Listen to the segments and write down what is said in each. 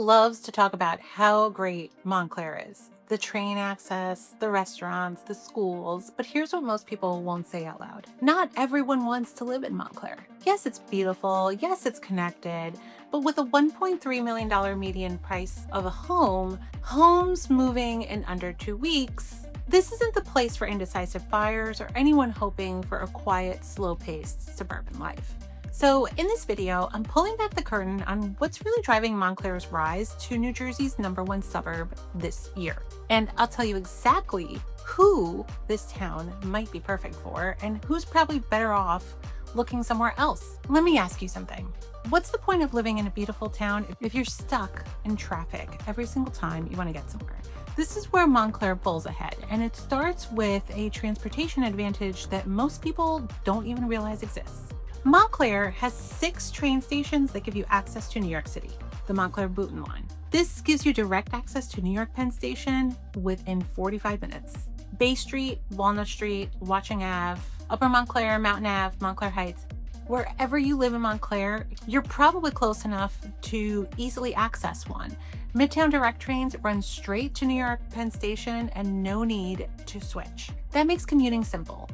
loves to talk about how great Montclair is. The train access, the restaurants, the schools, but here's what most people won't say out loud. Not everyone wants to live in Montclair. Yes, it's beautiful. Yes, it's connected. But with a $1.3 million median price of a home, homes moving in under 2 weeks, this isn't the place for indecisive buyers or anyone hoping for a quiet, slow-paced suburban life. So in this video, I'm pulling back the curtain on what's really driving Montclair's rise to New Jersey's #1 suburb this year. And I'll tell you exactly who this town might be perfect for and who's probably better off looking somewhere else. Let me ask you something. What's the point of living in a beautiful town if you're stuck in traffic every single time you want to get somewhere? This is where Montclair pulls ahead, and it starts with a transportation advantage that most people don't even realize exists. Montclair has 6 train stations that give you access to New York City, the Montclair Booten line. This gives you direct access to New York Penn Station within 45 minutes. Bay Street, Walnut Street, Watchung Ave, Upper Montclair, Mountain Ave, Montclair Heights. Wherever you live in Montclair, you're probably close enough to easily access one. Midtown Direct trains run straight to New York Penn Station and no need to switch. That makes commuting simple.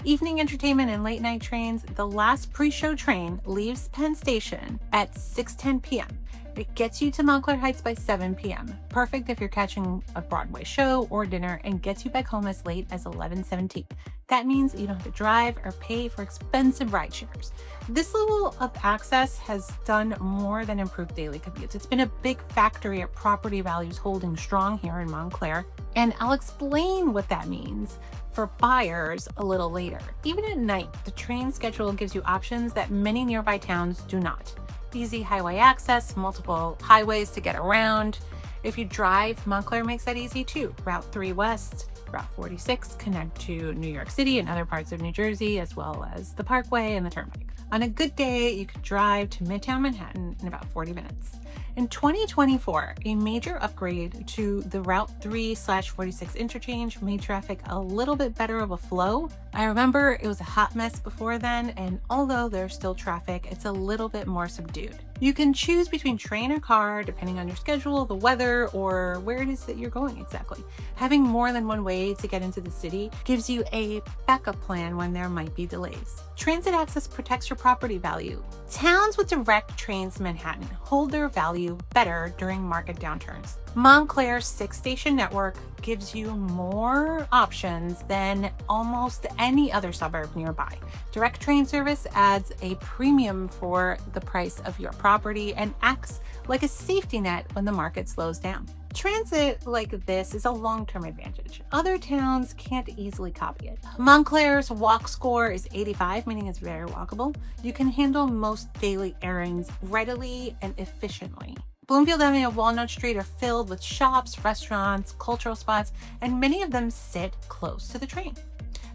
Evening entertainment and late night trains, the last pre-show train leaves Penn Station at 6:10 p.m. It gets you to Montclair Heights by 7 p.m. Perfect if you're catching a Broadway show or dinner, and gets you back home as late as 11:17. That means you don't have to drive or pay for expensive ride shares. This level of access has done more than improve daily commutes. It's been a big factory at property values holding strong here in Montclair, and I'll explain what that means for buyers a little later. Even at night, the train schedule gives you options that many nearby towns do not. Easy highway access, multiple highways to get around. If you drive, Montclair makes that easy too. Route 3 West, Route 46 connect to New York City and other parts of New Jersey, as well as the Parkway and the Turnpike. On a good day, you could drive to Midtown Manhattan in about 40 minutes. In 2024, a major upgrade to the Route 3/46 interchange made traffic a little bit better of a flow. I remember it was a hot mess before then, and although there's still traffic, it's a little bit more subdued. You can choose between train or car depending on your schedule, the weather, or where it is that you're going exactly. Having more than one way to get into the city gives you a backup plan when there might be delays. Transit access protects your property value. Towns with direct trains to Manhattan hold their value better during market downturns. Montclair's 6-station network gives you more options than almost any other suburb nearby. Direct train service adds a premium for the price of your property and acts like a safety net when the market slows down. Transit like this is a long-term advantage. Other towns can't easily copy it. Montclair's walk score is 85, meaning it's very walkable. You can handle most daily errands readily and efficiently. Bloomfield Avenue and Walnut Street are filled with shops, restaurants, cultural spots, and many of them sit close to the train.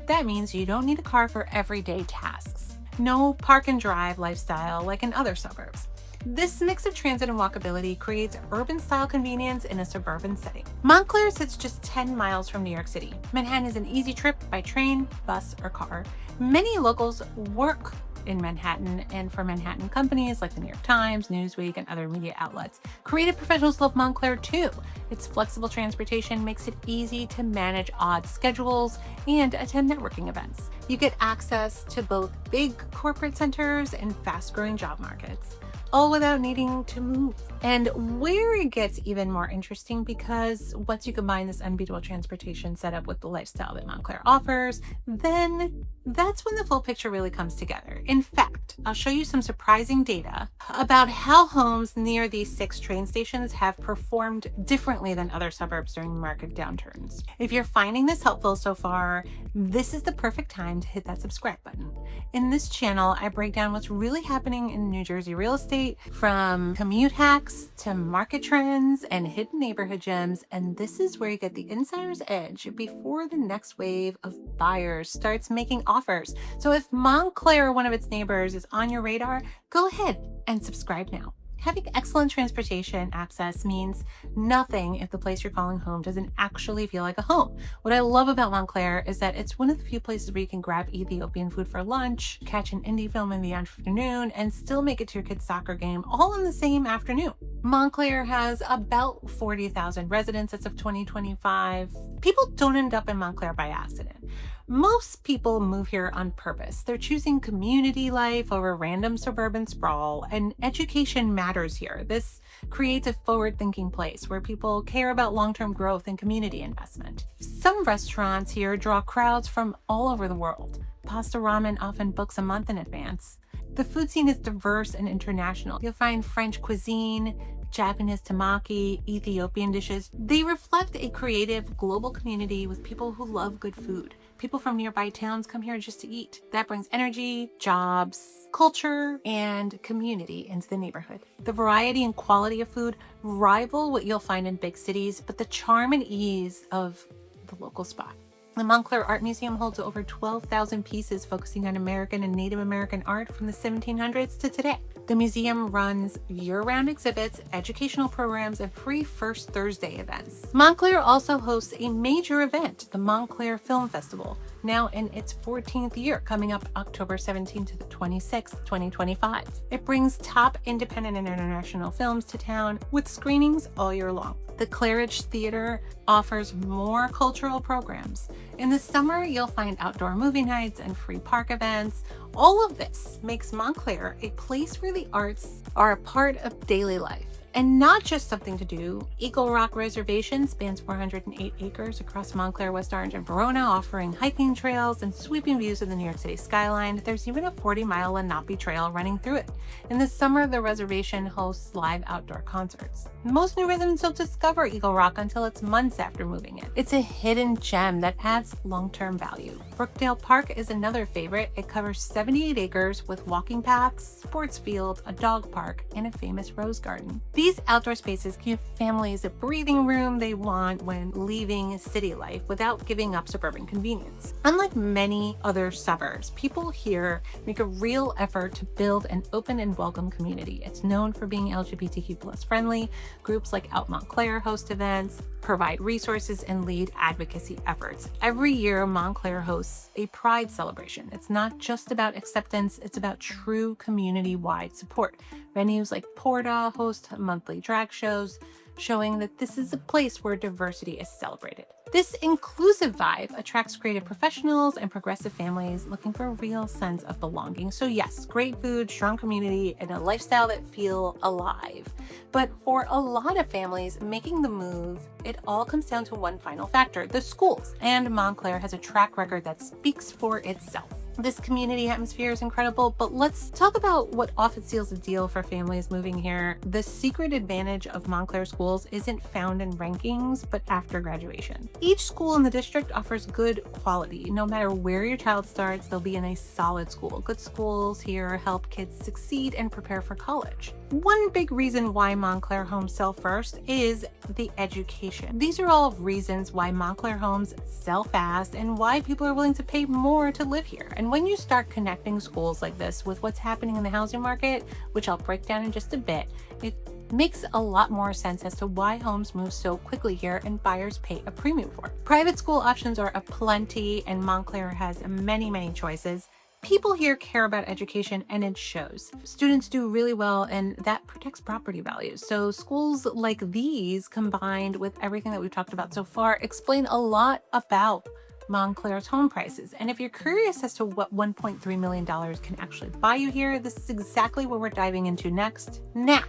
That means you don't need a car for everyday tasks. No park and drive lifestyle like in other suburbs. This mix of transit and walkability creates urban-style convenience in a suburban setting. Montclair sits just 10 miles from New York City. Manhattan is an easy trip by train, bus, or car. Many locals work in Manhattan, and for Manhattan companies like the New York Times, Newsweek, and other media outlets. Creative professionals love Montclair too. Its flexible transportation makes it easy to manage odd schedules and attend networking events. You get access to both big corporate centers and fast-growing job markets, all without needing to move. And where it gets even more interesting, because once you combine this unbeatable transportation setup with the lifestyle that Montclair offers, then that's when the full picture really comes together. In fact, I'll show you some surprising data about how homes near these 6 train stations have performed differently than other suburbs during market downturns. If you're finding this helpful so far, this is the perfect time to hit that subscribe button. In this channel, I break down what's really happening in New Jersey real estate, from commute hacks to market trends and hidden neighborhood gems, and this is where you get the insider's edge before the next wave of buyers starts making offers. So if Montclair, one of its neighbors, is on your radar, go ahead and subscribe now. Having excellent transportation access means nothing if the place you're calling home doesn't actually feel like a home. What I love about Montclair is that it's one of the few places where you can grab Ethiopian food for lunch, catch an indie film in the afternoon, and still make it to your kid's soccer game all in the same afternoon. Montclair has about 40,000 residents as of 2025. People don't end up in Montclair by accident. Most people move here on purpose. They're choosing community life over random suburban sprawl, and education matters here. This creates a forward-thinking place where people care about long-term growth and community investment. Some restaurants here draw crowds from all over the world. Pasta Ramen often books a month in advance. The food scene is diverse and international. You'll find French cuisine, Japanese temaki, Ethiopian dishes. They reflect a creative global community with people who love good food. People from nearby towns come here just to eat. That brings energy, jobs, culture, and community into the neighborhood. The variety and quality of food rival what you'll find in big cities, but the charm and ease of the local spot. The Montclair Art Museum holds over 12,000 pieces focusing on American and Native American art from the 1700s to today. The museum runs year-round exhibits, educational programs, and free First Thursday events. Montclair also hosts a major event, the Montclair Film Festival, now in its 14th year, coming up October 17th to the 26th, 2025. It brings top independent and international films to town with screenings all year long. The Claridge Theater offers more cultural programs. In the summer, you'll find outdoor movie nights and free park events. All of this makes Montclair a place where the arts are a part of daily life. And not just something to do. Eagle Rock Reservation spans 408 acres across Montclair, West Orange, and Verona, offering hiking trails and sweeping views of the New York City skyline. There's even a 40-mile Lenape Trail running through it. In the summer, the reservation hosts live outdoor concerts. Most new residents don't discover Eagle Rock until it's months after moving in. It's a hidden gem that adds long-term value. Brookdale Park is another favorite. It covers 78 acres with walking paths, sports fields, a dog park, and a famous rose garden. These outdoor spaces give families a breathing room they want when leaving city life without giving up suburban convenience. Unlike many other suburbs, people here make a real effort to build an open and welcome community. It's known for being LGBTQ+ friendly. Groups like Out Montclair host events, provide resources, and lead advocacy efforts. Every year, Montclair hosts a Pride celebration. It's not just about acceptance, it's about true community-wide support. Venues like Porta host monthly drag shows, showing that this is a place where diversity is celebrated. This inclusive vibe attracts creative professionals and progressive families looking for a real sense of belonging. So yes, great food, strong community, and a lifestyle that feel alive. But for a lot of families making the move, it all comes down to one final factor, the schools. And Montclair has a track record that speaks for itself. This community atmosphere is incredible, but let's talk about what often seals the deal for families moving here. The secret advantage of Montclair schools isn't found in rankings, but after graduation. Each school in the district offers good quality. No matter where your child starts, they'll be in a solid school. Good schools here help kids succeed and prepare for college. One big reason why Montclair homes sell first is the education. These are all reasons why Montclair homes sell fast and why people are willing to pay more to live here. And when you start connecting schools like this with what's happening in the housing market, which I'll break down in just a bit, it makes a lot more sense as to why homes move so quickly here and buyers pay a premium for it. Private school options are aplenty, and Montclair has many choices. People here care about education, and it shows. Students do really well, and that protects property values. So schools like these, combined with everything that we've talked about so far, explain a lot about Montclair's home prices. And if you're curious as to what $1.3 million can actually buy you here, this is exactly what we're diving into next. Now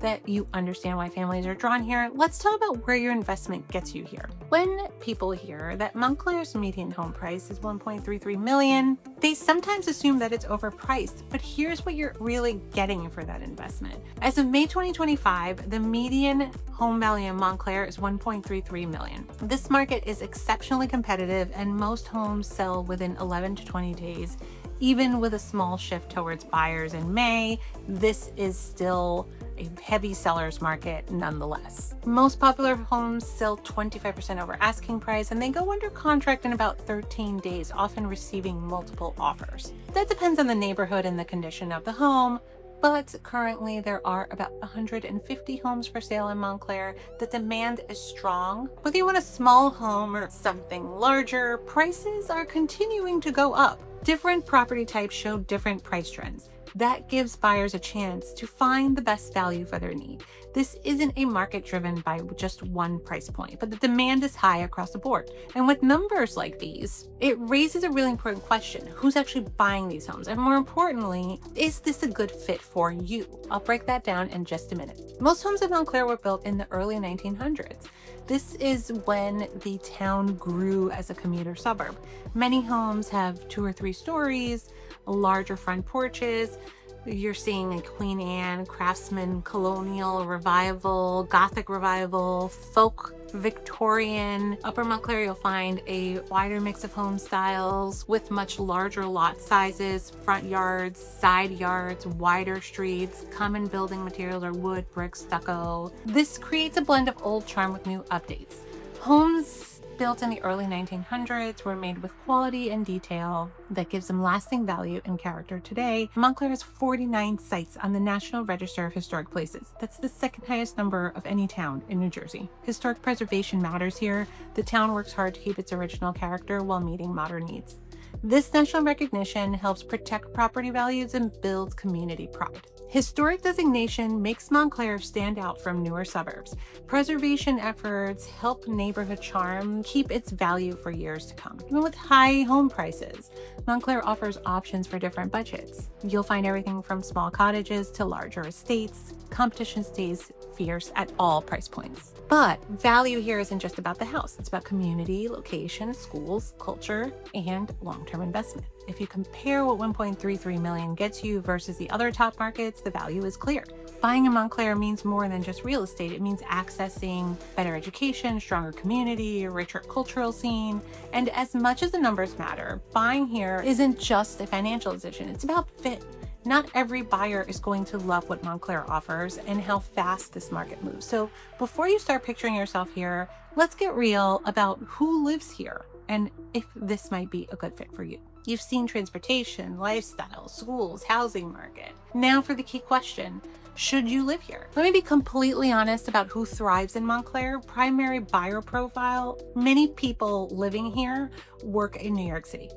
that you understand why families are drawn here, let's talk about where your investment gets you here. When people hear that Montclair's median home price is $1.33 million, they sometimes assume that it's overpriced, but here's what you're really getting for that investment. As of May 2025, the median home value in Montclair is $1.33 million. This market is exceptionally competitive, and most homes sell within 11 to 20 days. Even with a small shift towards buyers in May, this is still a heavy seller's market nonetheless. Most popular homes sell 25% over asking price, and they go under contract in about 13 days, often receiving multiple offers. That depends on the neighborhood and the condition of the home, But currently there are about 150 homes for sale in Montclair. The demand is strong. Whether you want a small home or something larger, prices are continuing to go up. Different property types show different price trends. That gives buyers a chance to find the best value for their need. This isn't a market driven by just one price point, but the demand is high across the board. And with numbers like these, it raises a really important question. Who's actually buying these homes? And more importantly, is this a good fit for you? I'll break that down in just a minute. Most homes in Montclair were built in the early 1900s. This is when the town grew as a commuter suburb. Many homes have 2 or 3 stories, larger front porches. You're seeing a Queen Anne, Craftsman, Colonial, Revival, Gothic Revival, Folk, Victorian. Upper Montclair, you'll find a wider mix of home styles with much larger lot sizes, front yards, side yards, wider streets. Common building materials are wood, brick, stucco. This creates a blend of old charm with new updates. Homes built in the early 1900s were made with quality and detail that gives them lasting value and character today. Montclair has 49 sites on the National Register of Historic Places. That's the second highest number of any town in New Jersey. Historic preservation matters here. The town works hard to keep its original character while meeting modern needs. This national recognition helps protect property values and builds community pride. Historic designation makes Montclair stand out from newer suburbs. Preservation efforts help neighborhood charm keep its value for years to come. Even with high home prices, Montclair offers options for different budgets. You'll find everything from small cottages to larger estates. Competition stays fierce at all price points. But value here isn't just about the house. It's about community, location, schools, culture, and long-term investment. If you compare what 1.33 million gets you versus the other top markets, the value is clear. Buying in Montclair means more than just real estate. It means accessing better education, stronger community, a richer cultural scene. And as much as the numbers matter, buying here isn't just a financial decision. It's about fit. Not every buyer is going to love what Montclair offers and how fast this market moves. So before you start picturing yourself here, let's get real about who lives here and if this might be a good fit for you. You've seen transportation, lifestyle, schools, housing market. Now for the key question. Should you live here? Let me be completely honest about who thrives in Montclair. Primary buyer profile. Many people living here work in New York City.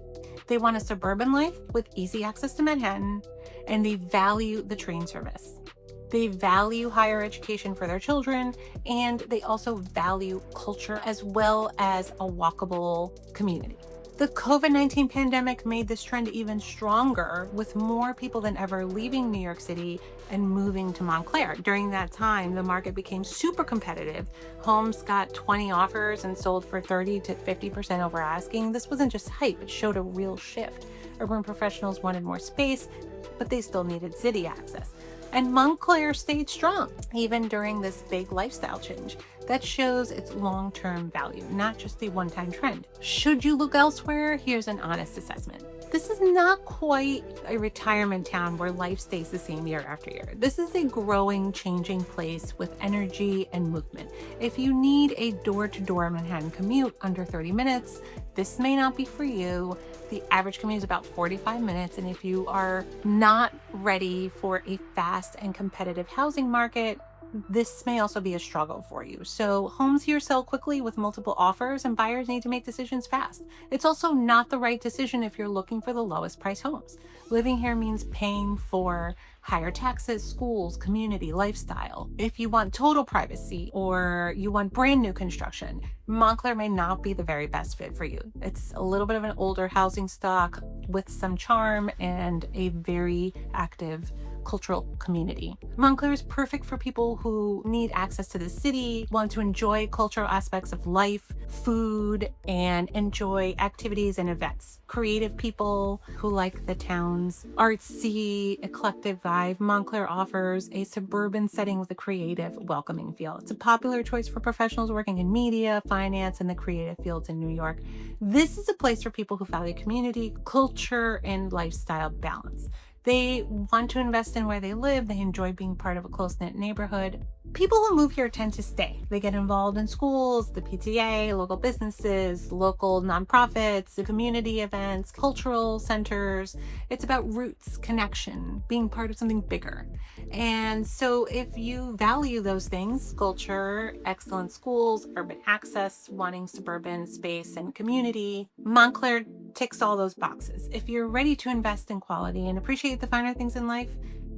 They want a suburban life with easy access to Manhattan, and they value the train service. They value higher education for their children, and they also value culture as well as a walkable community. The COVID-19 pandemic made this trend even stronger, with more people than ever leaving New York City and moving to Montclair. During that time, the market became super competitive. Homes got 20 offers and sold for 30 to 50% over asking. This wasn't just hype, it showed a real shift. Urban professionals wanted more space, but they still needed city access. And Montclair stayed strong, even during this big lifestyle change. That shows its long-term value, not just the one-time trend. Should you look elsewhere? Here's an honest assessment. This is not quite a retirement town where life stays the same year after year. This is a growing, changing place with energy and movement. If you need a door-to-door Manhattan commute under 30 minutes, this may not be for you. The average commute is about 45 minutes, and if you are not ready for a fast and competitive housing market, this may also be a struggle for you. So homes here sell quickly with multiple offers, and buyers need to make decisions fast. It's also not the right decision if you're looking for the lowest price homes. Living here means paying for higher taxes, schools, community, lifestyle. If you want total privacy or you want brand new construction, Montclair may not be the very best fit for you. It's a little bit of an older housing stock with some charm and a very active cultural community. Montclair is perfect for people who need access to the city, want to enjoy cultural aspects of life, food, and enjoy activities and events. Creative people who like the town's artsy, eclectic vibe. Montclair offers a suburban setting with a creative, welcoming feel. It's a popular choice for professionals working in media, finance, and the creative fields in New York. This is a place for people who value community, culture, and lifestyle balance. They want to invest in where they live. They enjoy being part of a close-knit neighborhood. People who move here tend to stay. They get involved in schools, the PTA, local businesses, local nonprofits, the community events, cultural centers. It's about roots, connection, being part of something bigger. And so if you value those things, culture, excellent schools, urban access, wanting suburban space and community, Montclair ticks all those boxes. If you're ready to invest in quality and appreciate the finer things in life,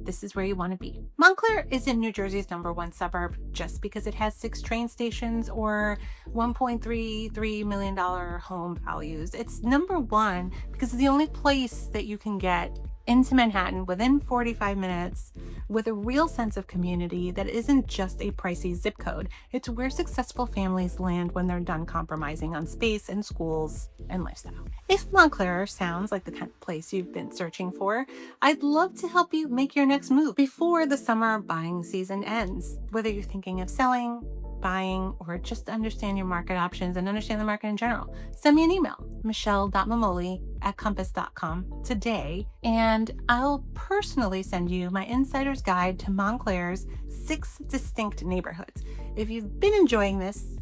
this is where you want to be. Montclair isn't New Jersey's #1 suburb just because it has 6 train stations or $1.33 million home values. It's #1 because it's the only place that you can get into Manhattan within 45 minutes with a real sense of community that isn't just a pricey zip code. It's where successful families land when they're done compromising on space and schools and lifestyle. If Montclair sounds like the kind of place you've been searching for, I'd love to help you make your next move before the summer buying season ends. Whether you're thinking of selling, buying, or just understand your market options and understand the market in general, send me an email, michelle.mamoli@compass.com today, and I'll personally send you my insider's guide to Montclair's 6 distinct neighborhoods. If you've been enjoying this,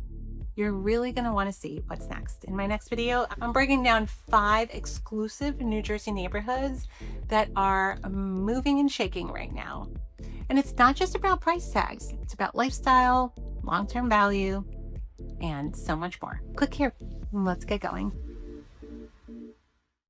you're really going to want to see what's next. In my next video, I'm breaking down 5 exclusive New Jersey neighborhoods that are moving and shaking right now. And it's not just about price tags, it's about lifestyle, long-term value, and so much more. Click here and let's get going.